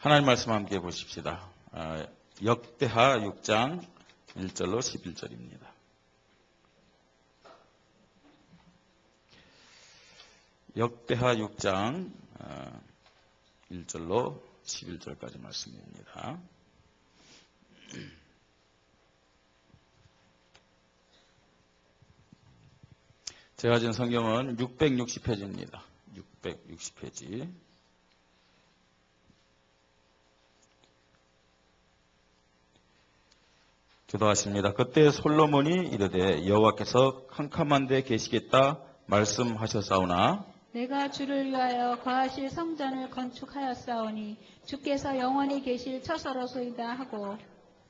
하나님 말씀 함께 보십시다. 역대하 6장 1절로 11절입니다. 역대하 6장 1절로 11절까지 말씀입니다. 제가 진 성경은 660페이지입니다. 660페이지. 기도하십니다. 그때 솔로몬이 이르되 여호와께서 캄캄한 데 계시겠다 말씀하셨사오나 내가 주를 위하여 거하실 성전을 건축하였사오니 주께서 영원히 계실 처소로소이다 하고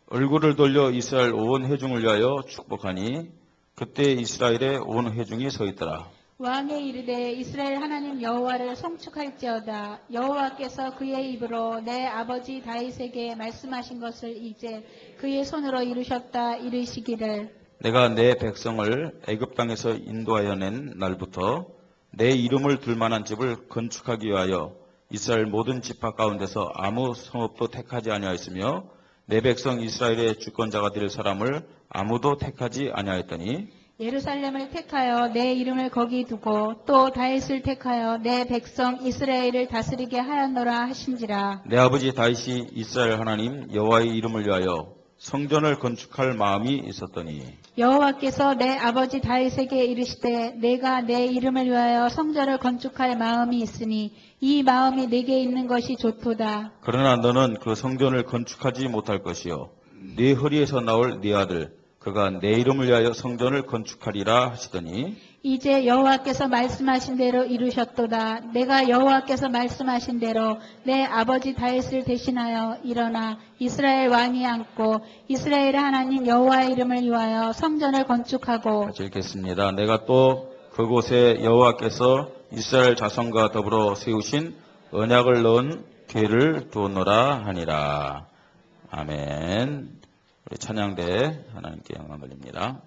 얼굴을 돌려 이스라엘 온 회중을 위하여 축복하니 그때 이스라엘의 온 회중이 서 있더라. 왕의 이르되 이스라엘 하나님 여호와를 송축할지어다. 여호와께서 그의 입으로 내 아버지 다윗에게 말씀하신 것을 이제 그의 손으로 이루셨다 이르시기를 내가 내 백성을 애굽 땅에서 인도하여 낸 날부터 내 이름을 둘 만한 집을 건축하기 위하여 이스라엘 모든 지파 가운데서 아무 성읍도 택하지 아니하였으며 내 백성 이스라엘의 주권자가 될 사람을 아무도 택하지 아니하였더니 예루살렘을 택하여 내 이름을 거기 두고 또 다윗을 택하여 내 백성 이스라엘을 다스리게 하였노라 하신지라. 내 아버지 다윗이 이스라엘 하나님 여호와의 이름을 위하여 성전을 건축할 마음이 있었더니 여호와께서 내 아버지 다윗에게 이르시되 내가 내 이름을 위하여 성전을 건축할 마음이 있으니 이 마음이 내게 있는 것이 좋도다. 그러나 너는 그 성전을 건축하지 못할 것이요 네 허리에서 나올 네 아들 그가 내 이름을 위하여 성전을 건축하리라 하시더니 이제 여호와께서 말씀하신 대로 이루셨도다. 내가 여호와께서 말씀하신 대로 내 아버지 다윗을 대신하여 일어나 이스라엘 왕이 앉고 이스라엘의 하나님 여호와의 이름을 위하여 성전을 건축하고 같이 읽겠습니다. 내가 또 그곳에 여호와께서 이스라엘 자손과 더불어 세우신 언약을 넣은 궤를 두었노라 하니라. 아멘. 우리 찬양대 하나님께 영광 돌립니다.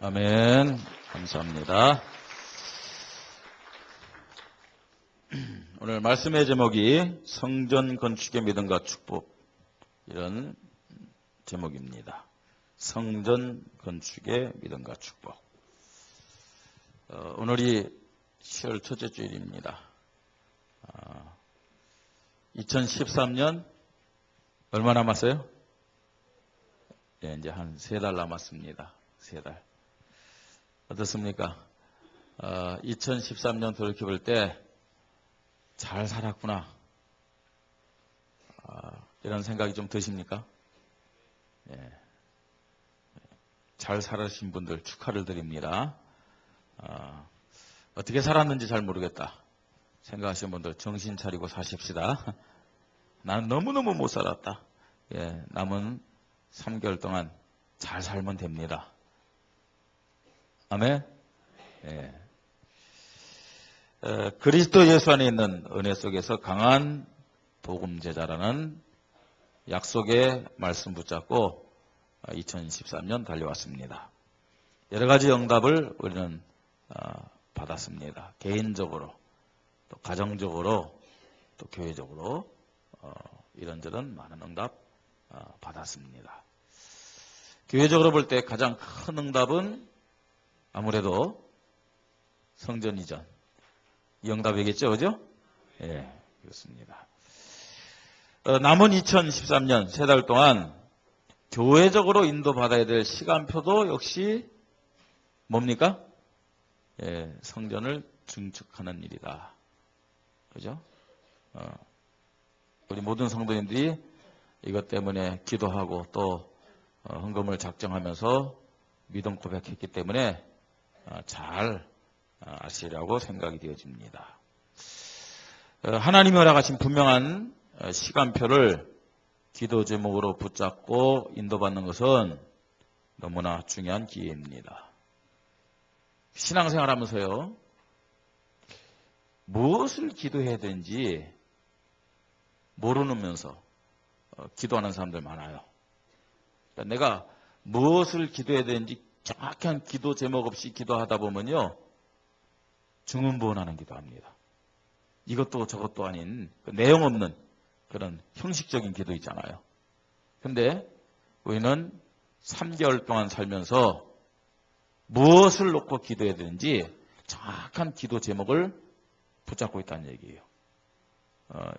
아멘. 감사합니다. 오늘 말씀의 제목이 성전 건축의 믿음과 축복, 이런 제목입니다. 성전 건축의 믿음과 축복. 오늘이 10월 첫째 주일입니다. 2013년 얼마 남았어요? 네, 이제 한 3달 남았습니다. 3달. 어떻습니까? 2013년 돌이켜볼 때 잘 살았구나. 이런 생각이 좀 드십니까? 예. 잘 살으신 분들 축하를 드립니다. 어떻게 살았는지 잘 모르겠다 생각하시는 분들 정신 차리고 사십시다. 나는 너무너무 못 살았다. 예, 남은 3개월 동안 잘 살면 됩니다. 아멘. 예. 그리스도 예수 안에 있는 은혜 속에서 강한 복음 제자라는 약속의 말씀 붙잡고 2013년 달려왔습니다. 여러 가지 응답을 우리는 받았습니다. 개인적으로, 또 가정적으로, 또 교회적으로 이런저런 많은 응답 받았습니다. 교회적으로 볼 때 가장 큰 응답은 아무래도 성전 이전, 이 응답이겠죠, 그죠? 예, 그렇습니다. 남은 2013년 3달 동안 교회적으로 인도받아야 될 시간표도 역시 뭡니까? 예, 성전을 증축하는 일이다. 그죠? 우리 모든 성도님들이 이것 때문에 기도하고 또 헌금을 작정하면서 믿음 고백했기 때문에 잘 아시리라고 생각이 되어집니다. 하나님이 허락하신 분명한 시간표를 기도 제목으로 붙잡고 인도받는 것은 너무나 중요한 기회입니다. 신앙생활 하면서요, 무엇을 기도해야 되는지 모르면서 기도하는 사람들 많아요. 그러니까 내가 무엇을 기도해야 되는지 정확한 기도 제목 없이 기도하다 보면요, 중언부언하는 기도합니다. 이것도 저것도 아닌 내용 없는 그런 형식적인 기도 있잖아요. 근데 우리는 3개월 동안 살면서 무엇을 놓고 기도해야 되는지 정확한 기도 제목을 붙잡고 있다는 얘기예요.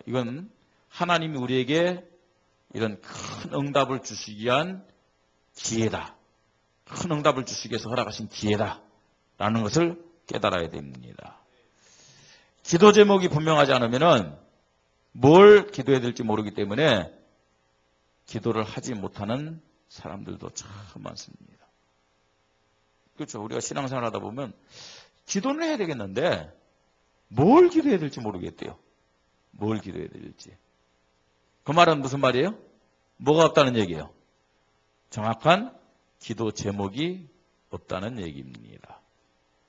이건 하나님이 우리에게 이런 큰 응답을 주시기 위한 기회다. 큰 응답을 주시기 위해서 허락하신 기회다. 라는 것을 깨달아야 됩니다. 기도 제목이 분명하지 않으면 뭘 기도해야 될지 모르기 때문에 기도를 하지 못하는 사람들도 참 많습니다. 그렇죠. 우리가 신앙생활 하다 보면 기도는 해야 되겠는데 뭘 기도해야 될지 모르겠대요. 뭘 기도해야 될지. 그 말은 무슨 말이에요? 뭐가 없다는 얘기예요? 정확한 기도 제목이 없다는 얘기입니다.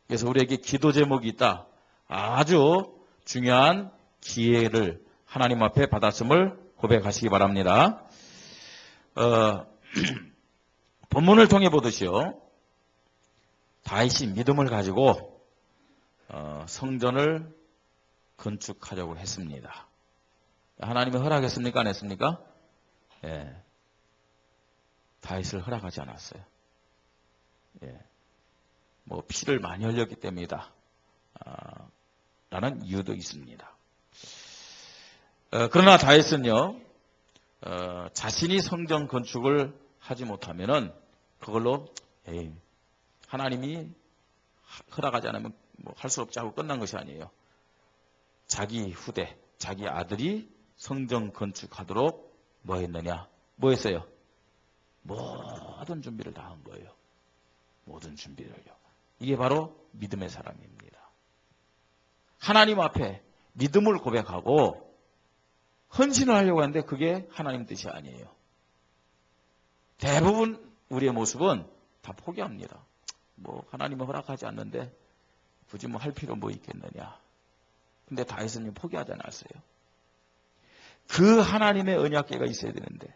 그래서 우리에게 기도 제목이 있다. 아주 중요한 기회를 하나님 앞에 받았음을 고백하시기 바랍니다. 본문을 통해 보듯이요, 다윗이 믿음을 가지고 성전을 건축하려고 했습니다. 하나님이 허락했습니까? 안 했습니까? 예. 다윗을 허락하지 않았어요. 예. 뭐 피를 많이 흘렸기 때문이다. 라는 이유도 있습니다. 그러나 다윗은요, 자신이 성전 건축을 하지 못하면은 그걸로 하나님이 허락하지 않으면 뭐 할 수 없지 하고 끝난 것이 아니에요. 자기 후대, 자기 아들이 성전 건축하도록 뭐 했느냐? 뭐 했어요? 모든 준비를 다 한 거예요. 모든 준비를요. 이게 바로 믿음의 사람입니다. 하나님 앞에 믿음을 고백하고 헌신을 하려고 하는데 그게 하나님 뜻이 아니에요. 대부분 우리의 모습은 다 포기합니다. 뭐 하나님은 허락하지 않는데 굳이 뭐 할 필요 뭐 있겠느냐. 근데 다윗은 포기하지 않았어요. 그 하나님의 언약궤가 있어야 되는데,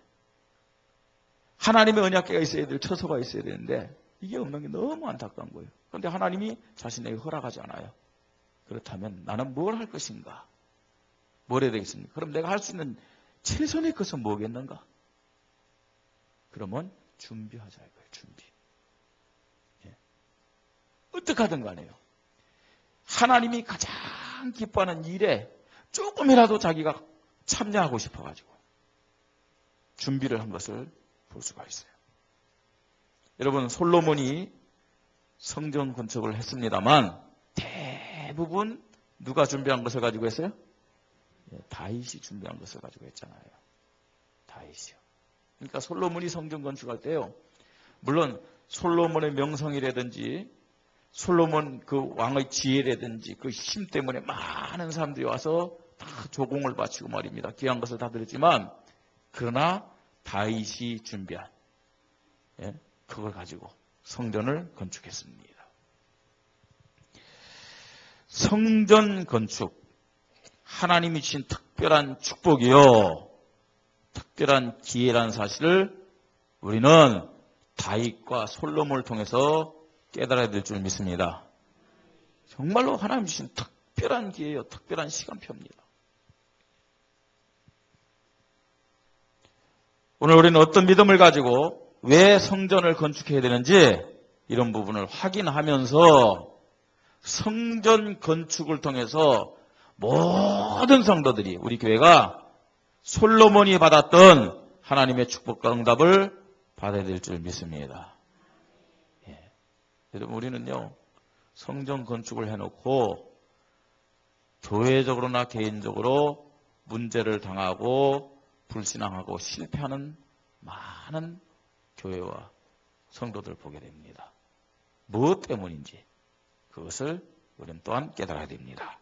하나님의 언약궤가 있어야 될 처소가 있어야 되는데 이게 없는 게 너무 안타까운 거예요. 그런데 하나님이 자신에게 허락하지 않아요. 그렇다면 나는 뭘 할 것인가? 뭘 해야 되겠습니까? 그럼 내가 할 수 있는 최선의 것은 뭐겠는가? 그러면 준비하자 이거예요. 준비. 예. 어떻게 하든 간에요. 하나님이 가장 기뻐하는 일에 조금이라도 자기가 참여하고 싶어가지고 준비를 한 것을 볼 수가 있어요. 여러분, 솔로몬이 성전 건축을 했습니다만 대부분 누가 준비한 것을 가지고 했어요? 다윗이 준비한 것을 가지고 했잖아요. 다윗이요. 그러니까 솔로몬이 성전 건축할 때요. 물론 솔로몬의 명성이라든지 솔로몬 그 왕의 지혜라든지 그 힘 때문에 많은 사람들이 와서 다 조공을 바치고 말입니다. 귀한 것을 다 드렸지만 그러나 다윗이 준비한 그걸 가지고 성전을 건축했습니다. 성전 건축, 하나님이 주신 특별한 축복이요, 특별한 기회라는 사실을 우리는 다윗과 솔로몬을 통해서 깨달아야 될 줄 믿습니다. 정말로 하나님 주신 특별한 기회요, 특별한 시간표입니다. 오늘 우리는 어떤 믿음을 가지고 왜 성전을 건축해야 되는지 이런 부분을 확인하면서 성전 건축을 통해서 모든 성도들이 우리 교회가 솔로몬이 받았던 하나님의 축복과 응답을 받아야 될 줄 믿습니다. 예. 여러분, 우리는요, 성전 건축을 해놓고 교회적으로나 개인적으로 문제를 당하고 불신앙하고 실패하는 많은 교회와 성도들을 보게 됩니다. 무엇 때문인지 그것을 우리는 또한 깨달아야 됩니다.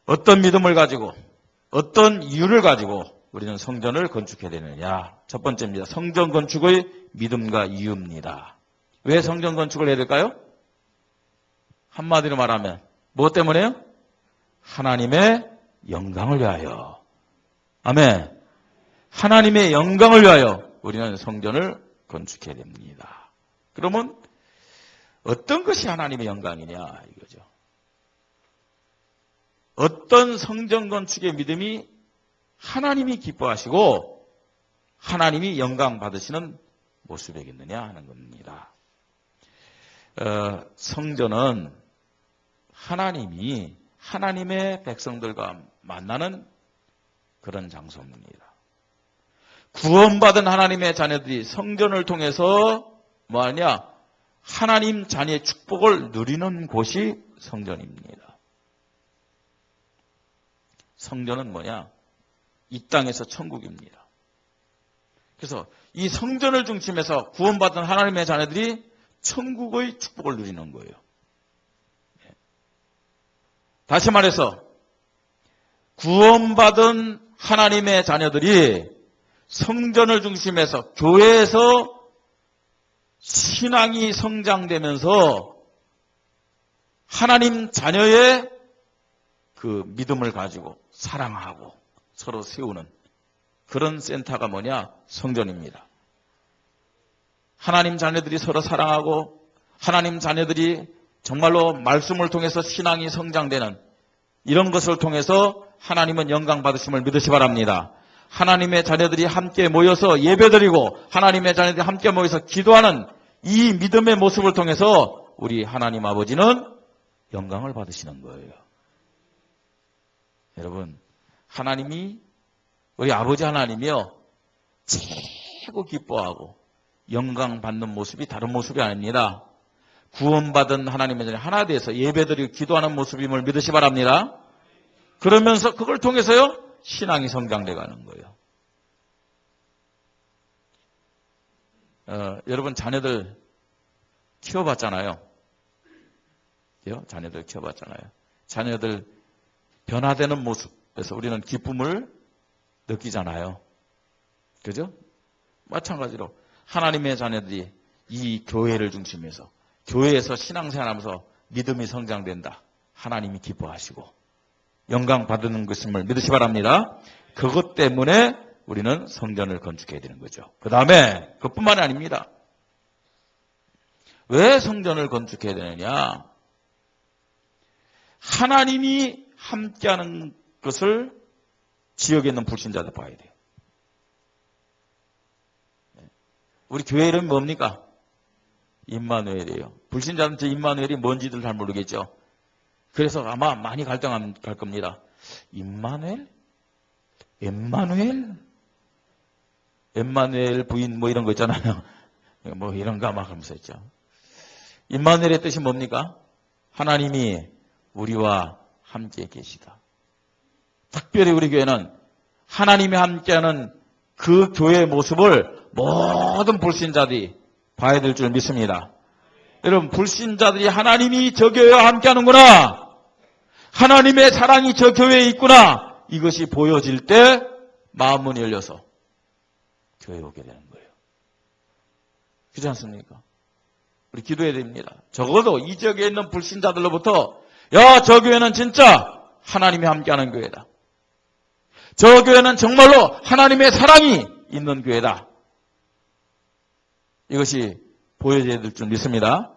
어떤 믿음을 가지고 어떤 이유를 가지고 우리는 성전을 건축해야 되느냐. 첫 번째입니다. 성전 건축의 믿음과 이유입니다. 왜 성전 건축을 해야 될까요? 한마디로 말하면 무엇 때문에요? 하나님의 영광을 위하여. 아멘. 하나님의 영광을 위하여 우리는 성전을 건축해야 됩니다. 그러면 어떤 것이 하나님의 영광이냐 이거죠. 어떤 성전 건축의 믿음이 하나님이 기뻐하시고 하나님이 영광 받으시는 모습이겠느냐 하는 겁니다. 성전은 하나님이 하나님의 백성들과 만나는 그런 장소입니다. 구원받은 하나님의 자녀들이 성전을 통해서 뭐하냐? 하나님 자녀의 축복을 누리는 곳이 성전입니다. 성전은 뭐냐? 이 땅에서 천국입니다. 그래서 이 성전을 중심해서 구원받은 하나님의 자녀들이 천국의 축복을 누리는 거예요. 다시 말해서 구원받은 하나님의 자녀들이 성전을 중심해서 교회에서 신앙이 성장되면서 하나님 자녀의 그 믿음을 가지고 사랑하고 서로 세우는 그런 센터가 뭐냐? 성전입니다. 하나님 자녀들이 서로 사랑하고 하나님 자녀들이 정말로 말씀을 통해서 신앙이 성장되는 이런 것을 통해서 하나님은 영광 받으심을 믿으시 바랍니다. 하나님의 자녀들이 함께 모여서 예배드리고 하나님의 자녀들이 함께 모여서 기도하는 이 믿음의 모습을 통해서 우리 하나님 아버지는 영광을 받으시는 거예요. 여러분, 하나님이 우리 아버지 하나님이요 최고 기뻐하고 영광 받는 모습이 다른 모습이 아닙니다. 구원받은 하나님의 자녀 하나 되어서 예배드리고 기도하는 모습임을 믿으시 바랍니다. 그러면서 그걸 통해서요 신앙이 성장돼 가는 거예요. 여러분 자녀들 키워봤잖아요. 자녀들 키워봤잖아요. 자녀들 변화되는 모습에서 우리는 기쁨을 느끼잖아요. 그죠? 마찬가지로 하나님의 자녀들이 이 교회를 중심해서 교회에서 신앙생활하면서 믿음이 성장된다. 하나님이 기뻐하시고 영광 받는 것임을 믿으시 바랍니다. 그것 때문에 우리는 성전을 건축해야 되는 거죠. 그 다음에 그뿐만이 아닙니다. 왜 성전을 건축해야 되느냐? 하나님이 함께하는 것을 지역에 있는 불신자들 봐야 돼요. 우리 교회 이름이 뭡니까? 임마누엘이에요. 불신자는 저 임마누엘이 뭔지들 잘 모르겠죠. 그래서 아마 많이 갈 겁니다. 임마누엘? 엠마누엘? 엠마누엘 부인 뭐 이런 거 있잖아요. 뭐 이런 거 아마 하면서 했죠. 임마누엘의 뜻이 뭡니까? 하나님이 우리와 함께 계시다. 특별히 우리 교회는 하나님이 함께하는 그 교회의 모습을 모든 불신자들이 봐야 될 줄 믿습니다. 여러분, 불신자들이 하나님이 저 교회와 함께하는구나, 하나님의 사랑이 저 교회에 있구나, 이것이 보여질 때 마음문이 열려서 교회에 오게 되는 거예요. 그렇지 않습니까? 우리 기도해야 됩니다. 적어도 이 지역에 있는 불신자들로부터 야, 저 교회는 진짜 하나님이 함께하는 교회다. 저 교회는 정말로 하나님의 사랑이 있는 교회다. 이것이 보여져야 될 줄 믿습니다.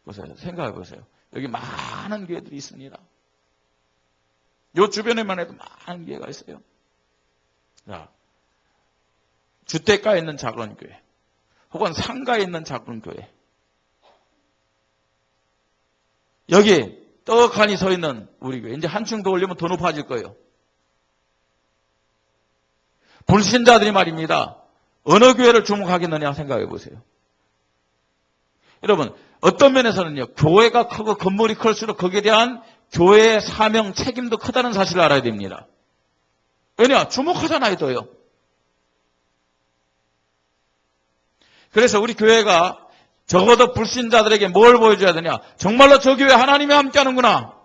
보세요. 생각해 보세요. 여기 많은 교회들이 있습니다. 이 주변에만 해도 많은 교회가 있어요. 자, 주택가에 있는 작은 교회, 혹은 상가에 있는 작은 교회, 여기 떡하니 서 있는 우리 교회, 이제 한층 더 올리면 더 높아질 거예요. 불신자들이 말입니다. 어느 교회를 주목하겠느냐 생각해 보세요. 여러분, 어떤 면에서는요, 교회가 크고 건물이 클수록 거기에 대한 교회의 사명, 책임도 크다는 사실을 알아야 됩니다. 왜냐? 주목하잖아요, 더요. 그래서 우리 교회가 적어도 불신자들에게 뭘 보여줘야 되냐? 정말로 저 교회 하나님이 함께 하는구나.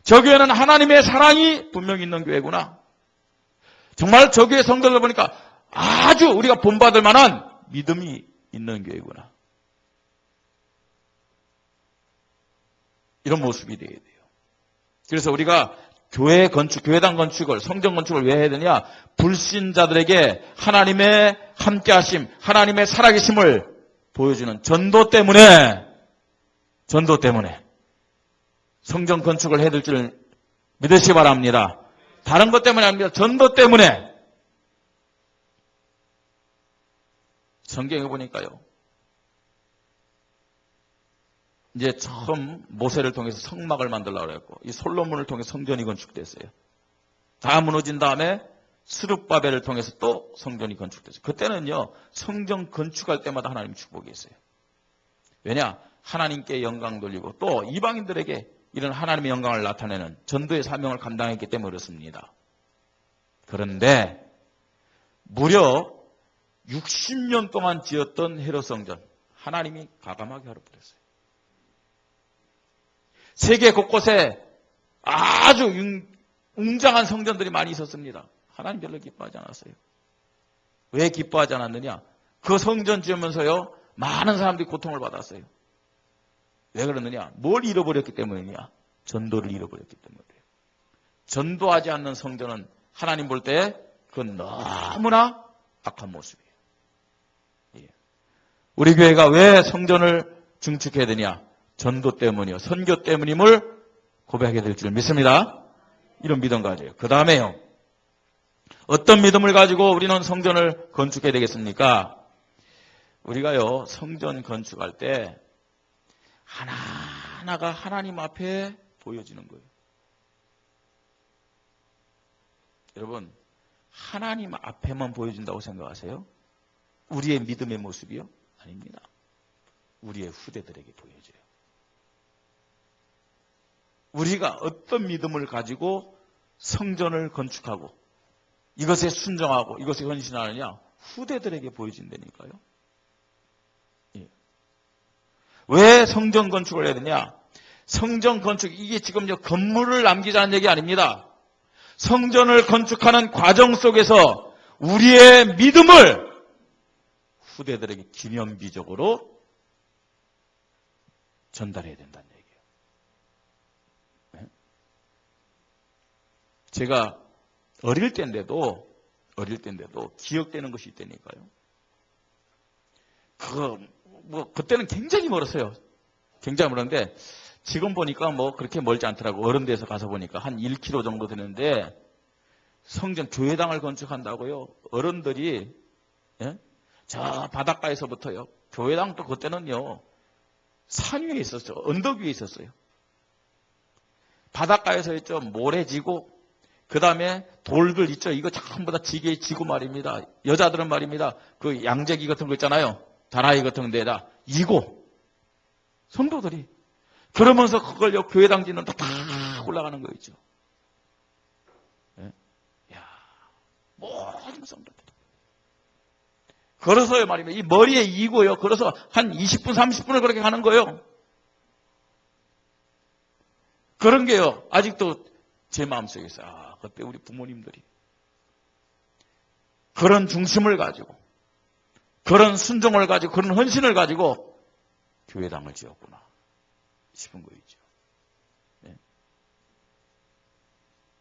저 교회는 하나님의 사랑이 분명히 있는 교회구나. 정말 저 교회 성도들 보니까 아주 우리가 본받을 만한 믿음이 있는 교회구나. 이런 모습이 되어야 돼요. 그래서 우리가 교회 건축, 교회당 건축을, 성전 건축을 왜 해야 되냐? 불신자들에게 하나님의 함께하심, 하나님의 살아계심을 보여주는 전도 때문에 성전 건축을 해야 될 줄 믿으시기 바랍니다. 다른 것 때문에 아닙니다. 전도 때문에. 성경에 보니까요, 이제 처음 모세를 통해서 성막을 만들려고 그랬고, 이 솔로몬을 통해서 성전이 건축됐어요. 다 무너진 다음에 스룹바벨을 통해서 또 성전이 건축됐어요. 그때는요, 성전 건축할 때마다 하나님 축복이 있어요. 왜냐? 하나님께 영광 돌리고 또 이방인들에게 이런 하나님의 영광을 나타내는 전도의 사명을 감당했기 때문에 그렇습니다. 그런데 무려 60년 동안 지었던 헤롯 성전, 하나님이 가감하게 헐어버렸어요. 세계 곳곳에 아주 웅장한 성전들이 많이 있었습니다. 하나님 별로 기뻐하지 않았어요. 왜 기뻐하지 않았느냐? 그 성전 지으면서요, 많은 사람들이 고통을 받았어요. 왜 그러느냐? 뭘 잃어버렸기 때문이냐? 전도를 잃어버렸기 때문이에요. 전도하지 않는 성전은 하나님 볼 때 그건 너무나 악한 모습이에요. 예. 우리 교회가 왜 성전을 증축해야 되냐? 전도 때문이요, 선교 때문임을 고백하게 될 줄 믿습니다. 이런 믿음 가져요. 그 다음에요, 어떤 믿음을 가지고 우리는 성전을 건축해야 되겠습니까? 우리가요, 성전 건축할 때 하나하나가 하나님 앞에 보여지는 거예요. 여러분, 하나님 앞에만 보여진다고 생각하세요? 우리의 믿음의 모습이요? 아닙니다. 우리의 후대들에게 보여져요. 우리가 어떤 믿음을 가지고 성전을 건축하고 이것에 순종하고 이것에 헌신하느냐, 후대들에게 보여진다니까요. 예. 왜 성전 건축을 해야 되냐? 성전 건축, 이게 지금 건물을 남기자는 얘기 아닙니다. 성전을 건축하는 과정 속에서 우리의 믿음을 후대들에게 기념비적으로 전달해야 된다는 얘기예요. 네? 제가 어릴 때인데도 기억되는 것이 있다니까요. 뭐 그때는 굉장히 멀었어요. 굉장히 멀었는데 지금 보니까 뭐 그렇게 멀지 않더라고. 어른대에서 가서 보니까 한 1km 정도 되는데 성전 교회당을 건축한다고요. 어른들이 예? 저 바닷가에서부터요. 교회당도 그때는요. 산 위에 있었어요. 언덕 위에 있었어요. 바닷가에서 있죠. 모래 지고 그 다음에 돌들 있죠. 이거 전부 다 지게 지고 말입니다. 여자들은 말입니다. 그 양재기 같은 거 있잖아요. 다라이 같은 데에다 이고 성도들이 그러면서 그걸요 교회당 짓는 다 올라가는 거 있죠. 예? 야, 모든 성도들 걸어서요 말입니다. 이 머리에 이고요. 걸어서 한 20분 30분을 그렇게 가는 거예요. 그런 게요. 아직도 제 마음속에 있어요. 아, 그때 우리 부모님들이 그런 중심을 가지고 그런 순종을 가지고 그런 헌신을 가지고 교회당을 지었구나 싶은 거 있죠. 네.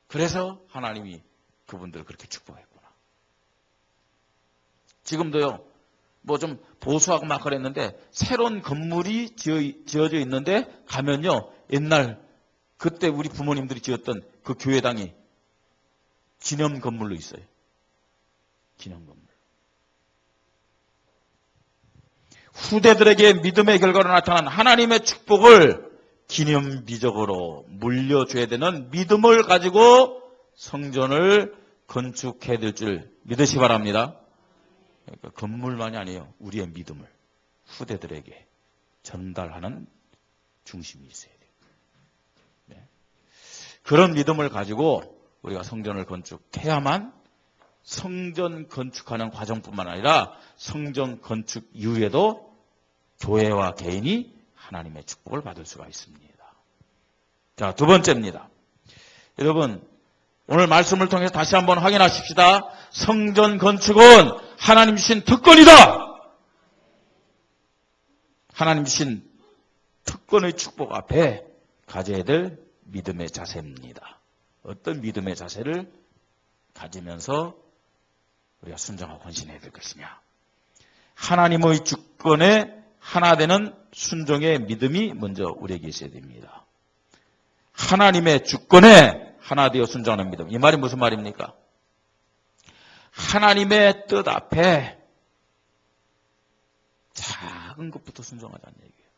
그래서 하나님이 그분들을 그렇게 축복했구나. 지금도요. 뭐 좀 보수하고 막 그랬는데 새로운 건물이 지어져 있는데 가면요. 옛날 그때 우리 부모님들이 지었던 그 교회당이 기념 건물로 있어요. 기념 건물. 후대들에게 믿음의 결과로 나타난 하나님의 축복을 기념비적으로 물려줘야 되는 믿음을 가지고 성전을 건축해야 될 줄 믿으시 바랍니다. 그러니까 건물만이 아니에요. 우리의 믿음을 후대들에게 전달하는 중심이 있어야 돼요. 네. 그런 믿음을 가지고 우리가 성전을 건축해야만 성전 건축하는 과정뿐만 아니라 성전 건축 이후에도 교회와 개인이 하나님의 축복을 받을 수가 있습니다. 자, 두 번째입니다. 여러분, 오늘 말씀을 통해서 다시 한번 확인하십시다. 성전 건축은 하나님 주신 특권이다. 하나님 주신 특권의 축복 앞에 가져야 될 믿음의 자세입니다. 어떤 믿음의 자세를 가지면서 우리가 순종하고 헌신해야 될 것이냐. 하나님의 주권에 하나 되는 순종의 믿음이 먼저 우리에게 있어야 됩니다. 하나님의 주권에 하나 되어 순종하는 믿음. 이 말이 무슨 말입니까? 하나님의 뜻 앞에 작은 것부터 순종하자는 얘기예요.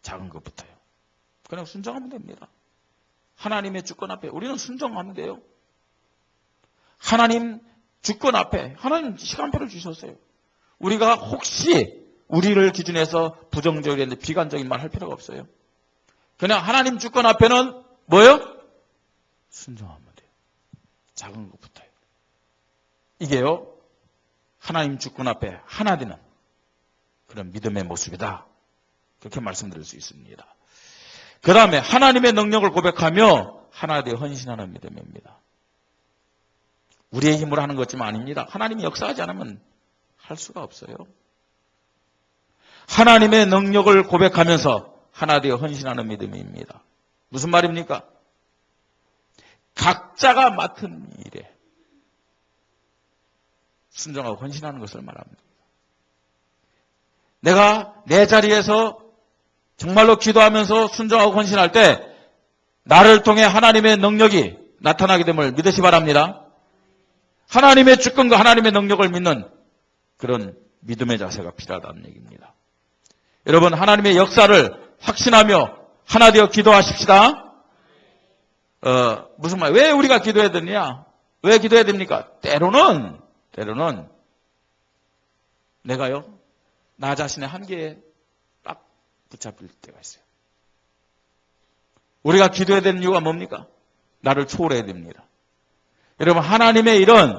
작은 것부터요. 그냥 순종하면 됩니다. 하나님의 주권 앞에 우리는 순종하면 돼요. 하나님 주권 앞에 하나님 시간표를 주셨어요. 우리가 혹시 우리를 기준해서 부정적이나 비관적인 말 할 필요가 없어요. 그냥 하나님 주권 앞에는 뭐예요? 순종하면 돼요. 작은 것부터요. 이게요. 하나님 주권 앞에 하나 되는 그런 믿음의 모습이다. 그렇게 말씀드릴 수 있습니다. 그 다음에 하나님의 능력을 고백하며 하나 되어 헌신하는 믿음입니다. 우리의 힘으로 하는 것쯤 아닙니다. 하나님이 역사하지 않으면 할 수가 없어요. 하나님의 능력을 고백하면서 하나 되어 헌신하는 믿음입니다. 무슨 말입니까? 각자가 맡은 일에 순종하고 헌신하는 것을 말합니다. 내가 내 자리에서 정말로 기도하면서 순종하고 헌신할 때 나를 통해 하나님의 능력이 나타나게 됨을 믿으시 바랍니다. 하나님의 주권과 하나님의 능력을 믿는 그런 믿음의 자세가 필요하다는 얘기입니다. 여러분, 하나님의 역사를 확신하며 하나 되어 기도하십시다. 무슨 말? 왜 우리가 기도해야 되느냐? 왜 기도해야 됩니까? 때로는 내가요 나 자신의 한계에 딱 붙잡힐 때가 있어요. 우리가 기도해야 되는 이유가 뭡니까? 나를 초월해야 됩니다. 여러분, 하나님의 일은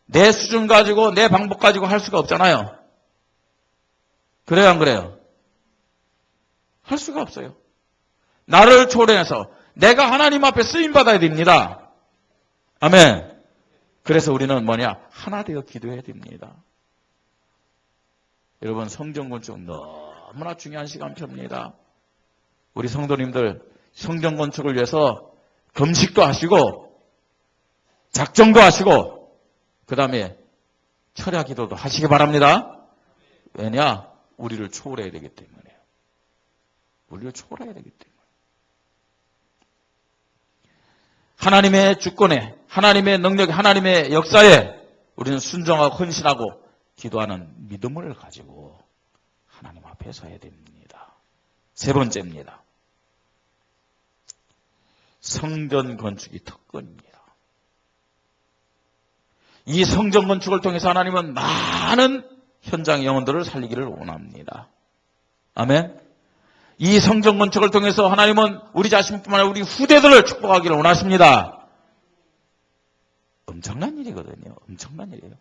내 수준 가지고 내 방법 가지고 할 수가 없잖아요. 그래요, 안 그래요? 할 수가 없어요. 나를 초월해서 내가 하나님 앞에 쓰임받아야 됩니다. 아멘. 그래서 우리는 뭐냐? 하나 되어 기도해야 됩니다. 여러분, 성전 건축 너무나 중요한 시간표입니다. 우리 성도님들 성전 건축을 위해서 금식도 하시고 작정도 하시고 그 다음에 철야 기도도 하시기 바랍니다. 왜냐? 우리를 초월해야 되기 때문에요. 우리를 초월해야 되기 때문에. 하나님의 주권에, 하나님의 능력에, 하나님의 역사에 우리는 순종하고 헌신하고 기도하는 믿음을 가지고 하나님 앞에 서야 됩니다. 세 번째입니다. 성전 건축이 특권입니다. 이 성전 건축을 통해서 하나님은 많은 현장 영혼들을 살리기를 원합니다. 아멘. 이 성전 건축을 통해서 하나님은 우리 자신뿐만 아니라 우리 후대들을 축복하기를 원하십니다. 엄청난 일이거든요. 엄청난 일이에요.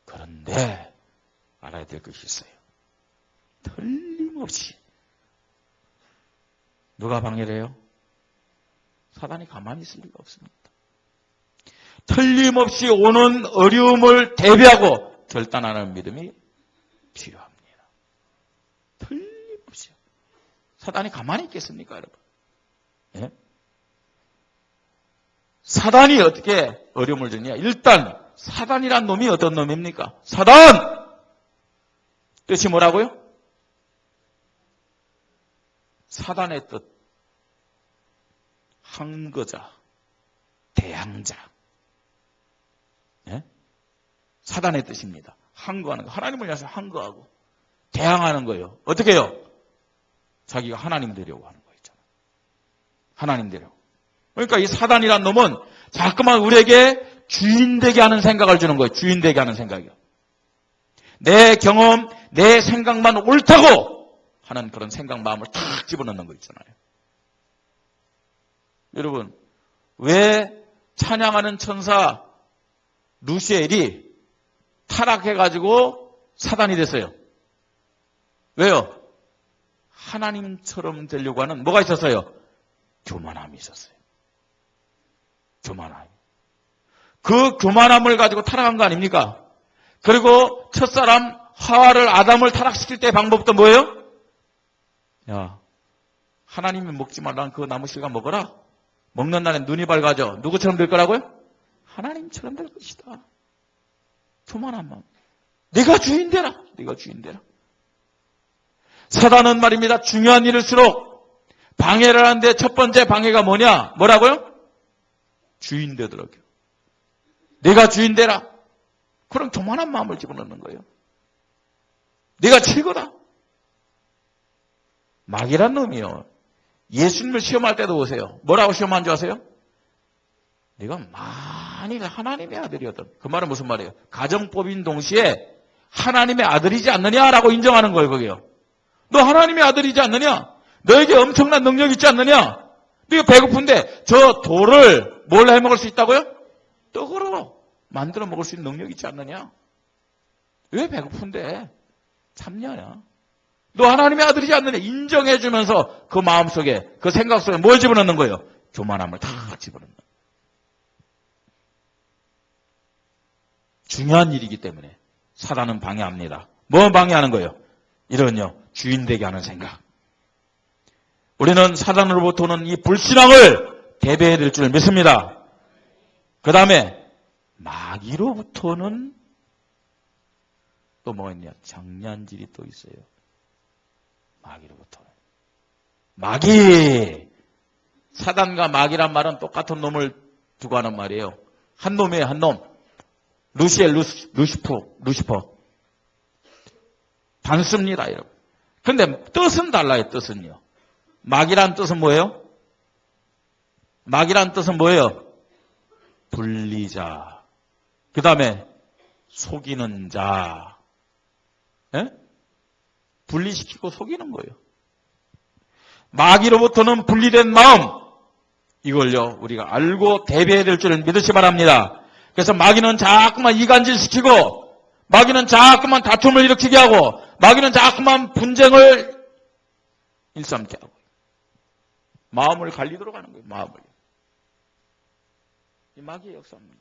그런데 알아야 될 것이 있어요. 틀림없이 누가 방해를 해요? 사단이 가만히 있을 리가 없습니다. 틀림없이 오는 어려움을 대비하고 결단하는 믿음이 필요합니다. 틀림없이요. 사단이 가만히 있겠습니까, 여러분? 예? 사단이 어떻게 어려움을 주냐? 일단 사단이란 놈이 어떤 놈입니까? 사단! 뜻이 뭐라고요? 사단의 뜻. 항거자, 대항자. 예? 사단의 뜻입니다. 항거하는 거. 하나님을 위해서 항거하고 대항하는 거예요. 어떻게 해요? 자기가 하나님 되려고 하는 거 있잖아요. 하나님 되려고. 그러니까 이 사단이란 놈은 자꾸만 우리에게 주인 되게 하는 생각을 주는 거예요. 주인 되게 하는 생각이요. 내 경험, 내 생각만 옳다고 하는 그런 생각, 마음을 탁 집어넣는 거 있잖아요. 여러분, 왜 찬양하는 천사 루시엘이 타락해가지고 사단이 됐어요? 왜요? 하나님처럼 되려고 하는 뭐가 있었어요? 교만함이 있었어요. 교만함. 그 교만함을 가지고 타락한 거 아닙니까? 그리고 첫사람 하와를 아담을 타락시킬 때의 방법도 뭐예요? 야, 하나님이 먹지 말라는 그 나무 씨가 먹어라. 먹는 날에 눈이 밝아져. 누구처럼 될 거라고요? 하나님처럼 될 것이다. 교만한 마음. 네가 주인 되라. 네가 주인 되라. 사단은 말입니다. 중요한 일일수록 방해를 하는데 첫 번째 방해가 뭐냐? 뭐라고요? 주인 되더라고요. 네가 주인 되라. 그럼 교만한 마음을 집어넣는 거예요. 네가 최고다. 마귀란 놈이요. 예수님을 시험할 때도 보세요. 뭐라고 시험한 줄 아세요? 네가 만일 하나님의 아들이었던, 그 말은 무슨 말이에요? 가정법인 동시에 하나님의 아들이지 않느냐라고 인정하는 거예요. 그게요. 너 하나님의 아들이지 않느냐? 너에게 엄청난 능력이 있지 않느냐? 네가 배고픈데 저 돌을 뭘 해먹을 수 있다고요? 떡으로 만들어 먹을 수 있는 능력이 있지 않느냐? 왜 배고픈데 참냐냐? 너 하나님의 아들이지 않느냐? 인정해주면서 그 마음속에, 그 생각 속에 뭘 집어넣는 거예요? 교만함을 다 집어넣는 거예요. 중요한 일이기 때문에 사단은 방해합니다. 뭐 방해하는 거예요? 이런요, 주인 되게 하는 생각. 우리는 사단으로부터 오는 이 불신앙을 대비해야 될 줄 믿습니다. 그 다음에 마귀로부터는 또 뭐가 있냐? 장난질이 또 있어요. 마귀로부터는. 마귀! 사단과 마귀란 말은 똑같은 놈을 두고 하는 말이에요. 한 놈이에요, 한 놈. 루시퍼. 단습니다, 여러분. 그런데 뜻은 달라요, 뜻은요. 마귀란 뜻은 뭐예요? 마귀란 뜻은 뭐예요? 불리자. 그 다음에 속이는 자. 예? 분리시키고 속이는 거예요. 마귀로부터는 분리된 마음, 이걸요 우리가 알고 대비해야 될 줄을 믿으시 바랍니다. 그래서 마귀는 자꾸만 이간질시키고, 마귀는 자꾸만 다툼을 일으키게 하고, 마귀는 자꾸만 분쟁을 일삼게 하고, 마음을 갈리도록 하는 거예요. 마음을. 이 마귀의 역사입니다.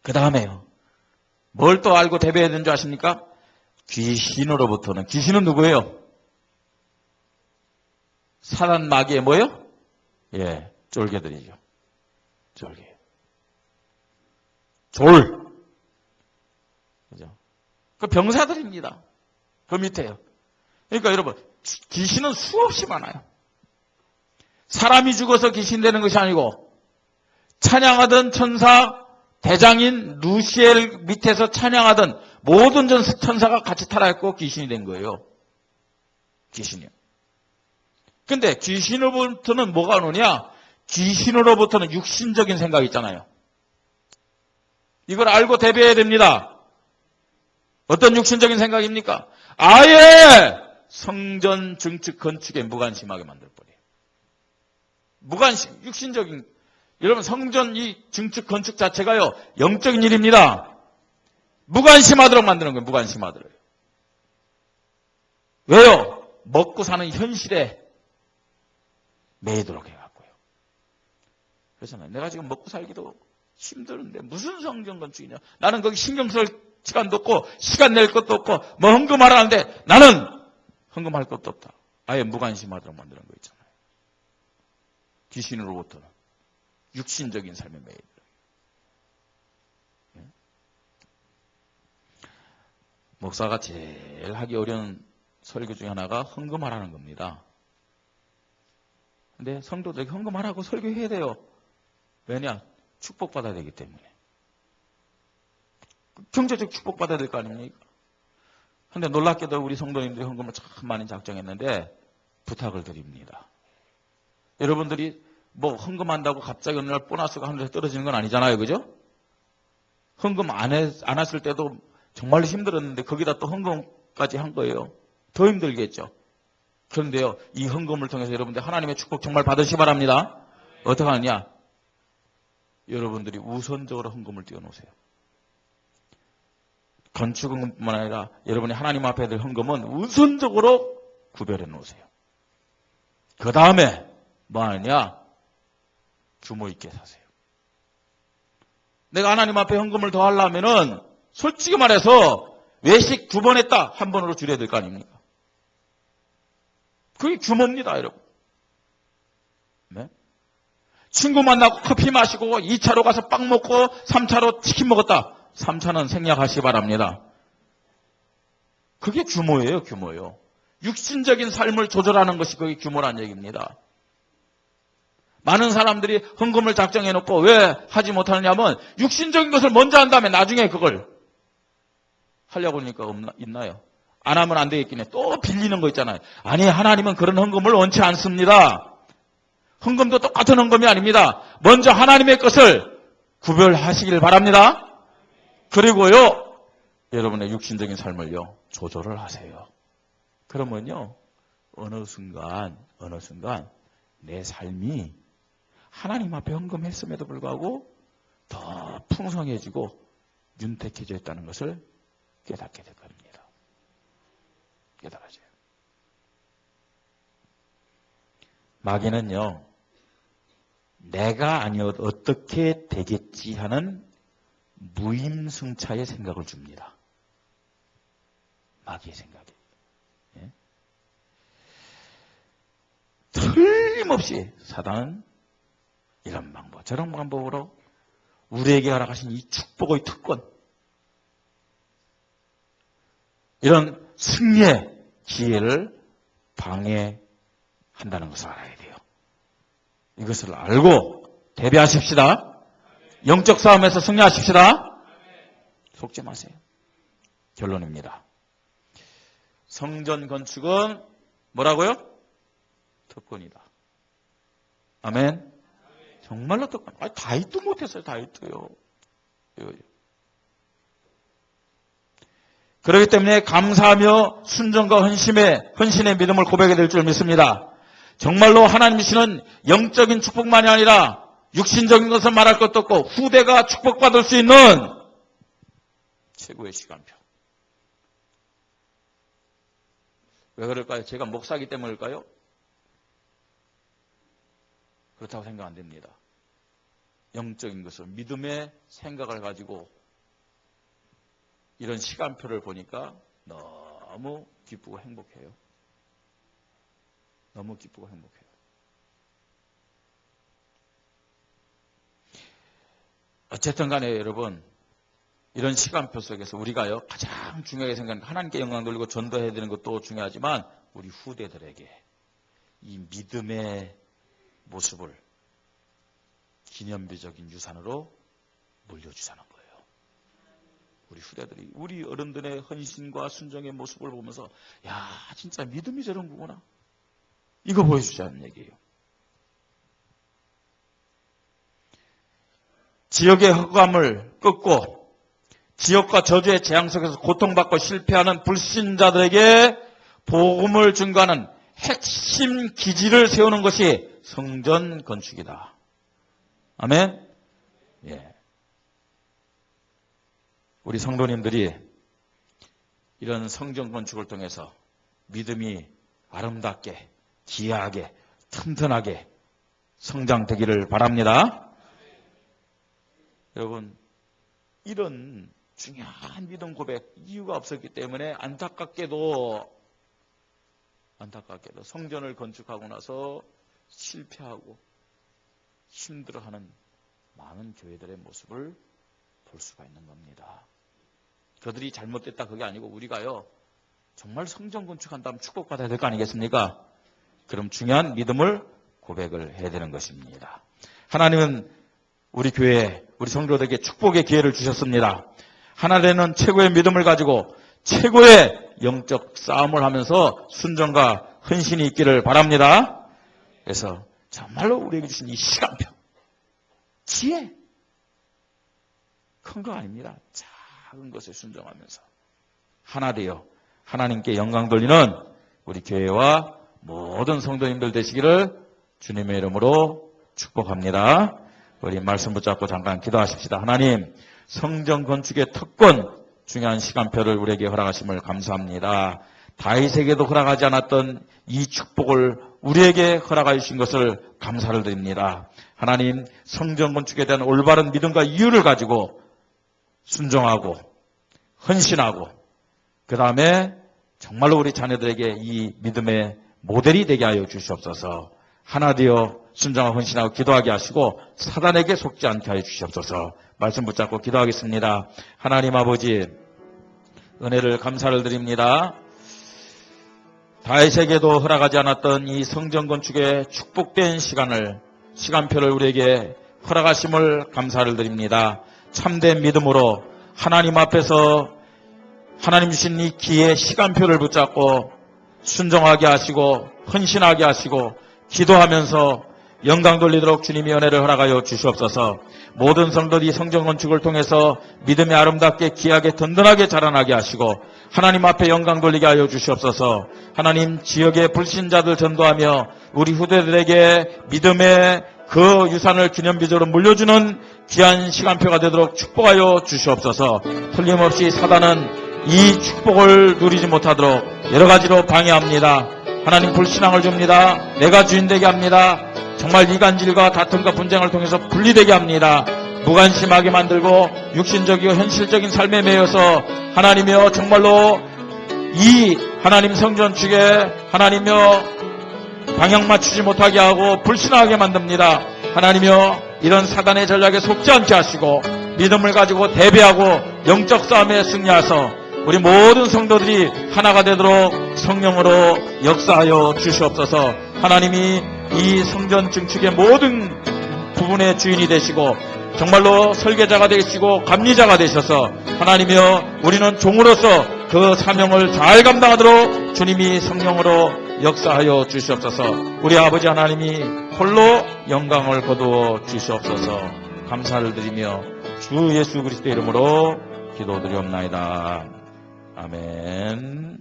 그 다음에요, 뭘 또 알고 대비해야 되는 줄 아십니까? 귀신으로부터는. 귀신은 누구예요? 사단 마귀의 뭐예요? 예, 쫄개들이죠. 쫄개. 졸. 그죠? 그 병사들입니다. 그 밑에요. 그러니까 여러분, 귀신은 수없이 많아요. 사람이 죽어서 귀신 되는 것이 아니고 찬양하던 천사 대장인 루시엘 밑에서 찬양하던 모든 천사가 같이 타락했고 귀신이 된 거예요. 귀신이요. 근데 귀신으로부터는 뭐가 오느냐? 귀신으로부터는 육신적인 생각이 있잖아요. 이걸 알고 대비해야 됩니다. 어떤 육신적인 생각입니까? 아예 성전 증축 건축에 무관심하게 만들어버려요. 무관심, 육신적인. 여러분, 성전 이 증축 건축 자체가요, 영적인 일입니다. 무관심하도록 만드는 거예요. 무관심하도록. 왜요? 먹고 사는 현실에 매이도록 해갖고요. 그렇잖아요. 내가 지금 먹고 살기도 힘드는데 무슨 성전 건축이냐? 나는 거기 신경 쓸 시간도 없고 시간 낼 것도 없고 뭐 헌금하라는데 나는 헌금할 것도 없다. 아예 무관심하도록 만드는 거 있잖아요. 귀신으로부터는 육신적인 삶의 매일. 목사가 제일 하기 어려운 설교 중에 하나가 헌금하라는 겁니다. 근데 성도들에게 헌금하라고 설교해야 돼요. 왜냐? 축복받아야 되기 때문에. 경제적 축복받아야 될 거 아닙니까? 근데 놀랍게도 우리 성도님들이 헌금을 참 많이 작정했는데 부탁을 드립니다. 여러분들이 뭐 헌금한다고 갑자기 어느 날 보너스가 하늘에서 떨어지는 건 아니잖아요. 그죠? 헌금 안 했을 때도 정말로 힘들었는데 거기다 또 헌금까지 한 거예요. 더 힘들겠죠. 그런데요, 이 헌금을 통해서 여러분들 하나님의 축복 정말 받으시기 바랍니다. 어떻게 하느냐? 여러분들이 우선적으로 헌금을 띄워놓으세요. 건축헌금뿐만 아니라 여러분이 하나님 앞에 들 헌금은 우선적으로 구별해 놓으세요. 그 다음에 뭐 하느냐? 규모 있게 사세요. 내가 하나님 앞에 헌금을 더 하려면은 솔직히 말해서 외식 2번 했다. 1번으로 줄여야 될 거 아닙니까? 그게 규모입니다, 여러분. 네? 친구 만나고 커피 마시고 2차로 가서 빵 먹고 3차로 치킨 먹었다. 3차는 생략하시기 바랍니다. 그게 규모예요, 규모요. 육신적인 삶을 조절하는 것이 그게 규모란 얘기입니다. 많은 사람들이 헌금을 작정해놓고 왜 하지 못하느냐면 육신적인 것을 먼저 한 다음에 나중에 그걸 하려고 하니까 있나요? 안 하면 안 되겠긴 해. 또 빌리는 거 있잖아요. 아니, 하나님은 그런 헌금을 원치 않습니다. 헌금도 똑같은 헌금이 아닙니다. 먼저 하나님의 것을 구별하시길 바랍니다. 그리고요, 여러분의 육신적인 삶을요, 조절을 하세요. 그러면요, 어느 순간 내 삶이 하나님 앞에 헌금했음에도 불구하고 더 풍성해지고 윤택해져 있다는 것을 깨닫게 될 겁니다. 깨달아져요. 마귀는요, 내가 아니어도 어떻게 되겠지 하는 무임승차의 생각을 줍니다. 마귀의 생각이. 예? 틀림없이 사단은 이런 방법, 저런 방법으로 우리에게 허락하신 이 축복의 특권, 이런 승리의 기회를 방해한다는 것을 알아야 돼요. 이것을 알고 대비하십시다. 영적 싸움에서 승리하십시다. 속지 마세요. 결론입니다. 성전 건축은 뭐라고요? 특권이다. 아멘. 정말로 특권. 다윗도 못했어요. 다윗도요. 그렇기 때문에 감사하며 순종과 헌신의 믿음을 고백해야 될 줄 믿습니다. 정말로 하나님이시는 영적인 축복만이 아니라 육신적인 것을 말할 것도 없고 후대가 축복받을 수 있는 최고의 시간표. 왜 그럴까요? 제가 목사이기 때문일까요? 그렇다고 생각 안 됩니다. 영적인 것을 믿음의 생각을 가지고 이런 시간표를 보니까 너무 기쁘고 행복해요. 너무 기쁘고 행복해요. 어쨌든 간에 여러분, 이런 시간표 속에서 우리가요, 가장 중요하게 생각하는 하나님께 영광 돌리고 전도해야 되는 것도 중요하지만 우리 후대들에게 이 믿음의 모습을 기념비적인 유산으로 물려주자는 거예요. 우리 후대들이 우리 어른들의 헌신과 순종의 모습을 보면서 야, 진짜 믿음이 저런 거구나. 이거 보여주자는 얘기예요. 지역의 흑암을 끊고 지역과 저주의 재앙 속에서 고통받고 실패하는 불신자들에게 복음을 증거하는 핵심 기지를 세우는 것이 성전 건축이다. 아멘? 예. 우리 성도님들이 이런 성전 건축을 통해서 믿음이 아름답게, 기이하게, 튼튼하게 성장되기를 바랍니다. 여러분, 이런 중요한 믿음 고백, 이유가 없었기 때문에 안타깝게도 성전을 건축하고 나서 실패하고 힘들어하는 많은 교회들의 모습을 볼 수가 있는 겁니다. 그들이 잘못됐다 그게 아니고 우리가요, 정말 성전 건축한다면 축복받아야 될 거 아니겠습니까? 그럼 중요한 믿음을 고백을 해야 되는 것입니다. 하나님은 우리 교회에, 우리 성도들에게 축복의 기회를 주셨습니다. 하나님은 최고의 믿음을 가지고 최고의 영적 싸움을 하면서 순종과 헌신이 있기를 바랍니다. 그래서 정말로 우리에게 주신 이 시간표, 지혜, 큰 거 아닙니다. 작은 것에 순종하면서 하나 되어 하나님께 영광 돌리는 우리 교회와 모든 성도님들 되시기를 주님의 이름으로 축복합니다. 우리 말씀 붙잡고 잠깐 기도하십시다. 하나님, 성전 건축의 특권, 중요한 시간표를 우리에게 허락하심을 감사합니다. 다윗에게도 허락하지 않았던 이 축복을 우리에게 허락해 주신 것을 감사를 드립니다. 하나님, 성전 건축에 대한 올바른 믿음과 이유를 가지고 순종하고 헌신하고 그 다음에 정말로 우리 자녀들에게 이 믿음의 모델이 되게 하여 주시옵소서. 하나 되어 순종하고 헌신하고 기도하게 하시고 사단에게 속지 않게 하여 주시옵소서. 말씀 붙잡고 기도하겠습니다. 하나님 아버지, 은혜를 감사를 드립니다. 다윗에게도 허락하지 않았던 이 성전 건축의 축복된 시간표를 우리에게 허락하심을 감사를 드립니다. 참된 믿음으로 하나님 앞에서 하나님 주신 이 기회의 시간표를 붙잡고 순종하게 하시고 헌신하게 하시고 기도하면서 영광 돌리도록 주님이 은혜를 허락하여 주시옵소서. 모든 성도들이 성전 건축을 통해서 믿음이 아름답게 귀하게 든든하게 자라나게 하시고 하나님 앞에 영광 돌리게 하여 주시옵소서. 하나님, 지역의 불신자들 전도하며 우리 후대들에게 믿음의 그 유산을 기념비적으로 물려주는 귀한 시간표가 되도록 축복하여 주시옵소서. 틀림없이 사단은 이 축복을 누리지 못하도록 여러 가지로 방해합니다. 하나님, 불신앙을 줍니다. 내가 주인 되게 합니다. 정말 이간질과 다툼과 분쟁을 통해서 분리되게 합니다. 무관심하게 만들고 육신적이고 현실적인 삶에 매여서 하나님이여 정말로 이 하나님 성전 축에 하나님이여 방향 맞추지 못하게 하고 불신하게 만듭니다. 하나님이여 이런 사단의 전략에 속지 않게 하시고 믿음을 가지고 대비하고 영적 싸움에 승리하서 우리 모든 성도들이 하나가 되도록 성령으로 역사하여 주시옵소서. 하나님이 이 성전 증축의 모든 부분의 주인이 되시고 정말로 설계자가 되시고 감리자가 되셔서 하나님이여 우리는 종으로서 그 사명을 잘 감당하도록 주님이 성령으로 역사하여 주시옵소서. 우리 아버지 하나님이 홀로 영광을 거두어 주시옵소서. 감사를 드리며 주 예수 그리스도의 이름으로 기도드리옵나이다. 아멘.